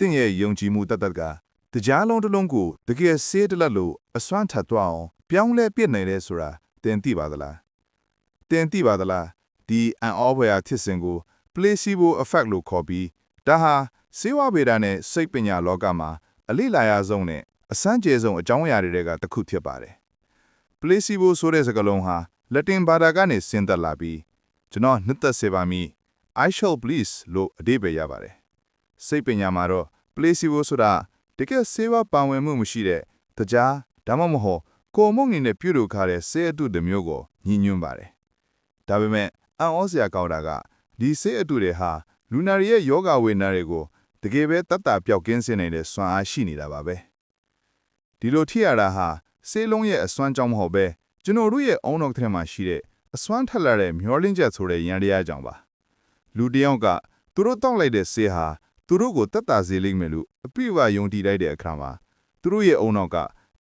င့်ရဲ့ယုံကြည်မှုတတ်ကတရားလုံးတစ်လုံးကိုတကယ်ဆေးတလက်လို့အစွမ်းထသွားအောင်ပြောင်းလဲပြစ်နိုင်တယ်ဆိုတာတင်သိပါသလားတင်သိပါသလားဒီအန်အောဘွေယာဖြစ်စဉ်ကို placebo effect လို့ခေါ်ပြီးဒါဟာစေဝဗေဒနဲ့စိတ်ပညာလောကမှာအလိလာရဆုံးနဲ့အစမ်းကျေဆုံးအကြောင်းအရာတွေကတစ်ခုဖြစ်ပါတယ် placebo ဆိုတဲ့စကားလုံးဟာလက်တင်ဘာသာကနေဆင်းသက်လာပြီးကျွန်တော်နှစ်သက်စေပါမည် I shall please လို့အဓိပ္ပာယ်ရပါတယ်စိတ်ပညာမှာတော့ placebo ဆိုတာတကယ်ဆေးဝါးပါဝင်မှုမရှိတဲ့တရားဒါမှမဟုတ်ကိုယ်မုံနေနဲ့ပြုလုပ်ခါတဲ့ဆေးအတုတစ်မျိုးကိုညှိညွှန်းပါတယ်ဒါပေမဲ့အံ့ဩစရာကောင်းတာကဒီဆေးအတုတွေဟာလူနာရဲ့ယောဂဝေဒနာတွေကိုတကယ်ပဲတတ်တာပျောက်ကင်းစေနိုင်တဲ့စွမ်းအားရှိနေတာပါပဲဒီလိုထိရတာဟာဆေးလုံးရဲ့အစွမ်းကြောင့်မဟုတ်ပဲကျွန်တော်တို့ရဲ့အုံနောက်ထဲမှာရှိတဲ့အစွမ်းထက်လာတဲ့မျောလင်းချက်ဆိုတဲ့ရန်တရားကြောင့်ပါလူတယောက်ကသူတို့တောက်လိုက်တဲ့ဆေးဟာသူတို့ကိုတက်တာစေလိမ့်မယ်လို့အပြည့်အဝယုံကြည်လိုက်တဲ့အခါမှာသူတို့ရဲ့အုံနောက်က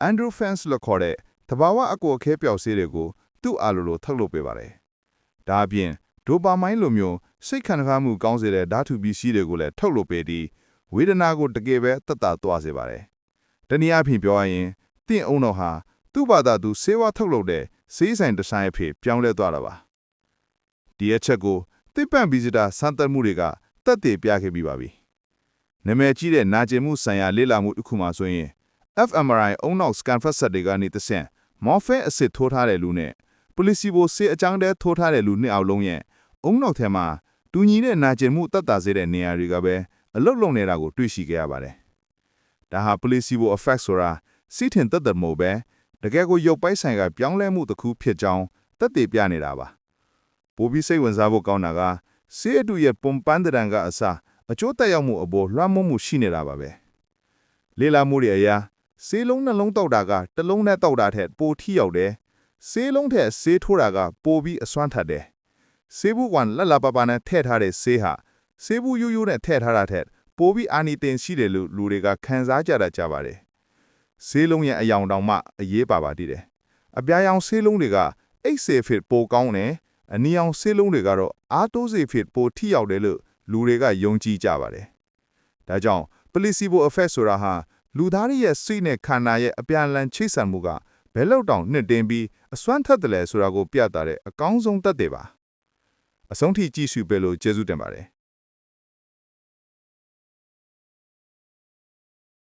endorphins လို့ခေါ်တဲ့သဘာဝအကိုအခဲပျောက်ဆေးတွေကိုသူ့အားလိုထုတ်လုပ်ပေးပါတယ်။ဒါအပြင်ဒိုပါမိုင်းလိုမျိုးစိတ်ခံစားမှုကောင်းစေတဲ့ဓာတုပစ္စည်းတွေကိုလည်းထုတ်လုပ်ပေးပြီးဝေဒနာကိုတကယ်ပဲတက်တာသွားစေပါတယ်။တနည်းအားဖြင့်ပြောရရင်တင့်အုံနောက်ဟာသူ့ဘာသာသူဆေးဝါးထုတ်လုပ်တဲ့ဆေးဆိုင်တစ်ဆိုင်အဖြစ်ပြောင်းလဲသွားတာပါ။ဒီအချက်ကိုသိပ္ပံဗီဇတာစမ်းသပ်မှုတွေကသက်သေပြခဲ့ပြီးပါပြီ။နာမည်ကြီးတဲ့နာကျင်မှုဆိုင်ရာလေ့လာမှုတစ်ခုမှဆိုရင် fMRI အုံနောက်စကန်ဖတ်ဆက်တွေကနေတဆင့်မော်ဖဲအစစ်ထိုးထားတဲ့လူနဲ့ placebo ဆေးအကြောင်းတည်းထိုးထားတဲ့လူနှစ်အောင်လုံးရဲ့အုံနောက်ထဲမှာတူညီတဲ့နာကျင်မှုတက်တာစေတဲ့နေရာတွေကပဲအလုတ်လုံနေတာကိုတွေ့ရှိခဲ့ရပါတယ်။ဒါဟာ placebo effect ဆိုတာစိတ်ထင်သက်သက်မဟုတ်ပဲတကယ်ကိုရုပ်ပိုင်းဆိုင်ကပြောင်းလဲမှုတစ်ခုဖြစ်ကြောင်းသက်သေပြနေတာပါ။ပိုပြီးစိတ်ဝင်စားဖို့ကောင်းတာကဆေးအတူရဲ့ပုံပန်းတဲ့ံကအစအကျိုးသက်ရောက်မှုအပေါ်လွှမ်းမိုးမှုရှိနေတာပါပဲ။လေ့လာမှုတွေအရဆေးလုံးနှလုံးတောက်တာကတစ်လုံးနဲ့တောက်တာထက်ပိုထိရောက်တယ်။ဆေးလုံးထက်ဆေးထိုးတာကပိုပြီးအစွမ်းထက်တယ်။ဆေးဘူးကွန်လက်လာပပနဲ့ထည့်ထားတဲ့ဆေးဟာဆေးဘူးရိုးနဲ့ထည့်ထားတာထက်ပိုပြီးအာနိသင်ရှိတယ်လို့လူတွေကခံစားကြတာကြပါတယ်။ဆေးလုံးရဲ့အယောင်တောင်မှအရေးပါသေးတယ်။အပြာရောင်ဆေးလုံးတွေကအိတ်ဆေဖြစ်ပိုကောင်းတယ်။အနီရောင်ဆေးလုံးတွေကတော့အားတိုးစေဖြစ်ပိုထိရောက်တယ်လို့လူတွေကယုံကြည်ကြပါတယ်။ဒါကြောင့် placebo effect ဆိုတာဟာလူသားရဲ့စိတ်နဲ့ခန္ဓာရဲ့အပြန်အလှန်ချိတ်ဆက်မှုကဘယ်လောက်တောင်နှစ်တင်းပြီးအစွမ်းထက်တယ်လဲဆိုတာကိုပြသတဲ့အကောင်းဆုံးသက်သေပါ။အဆုံးထိကြည့်ရှုပေးလို့ကျေးဇူးတင်ပါတယ်။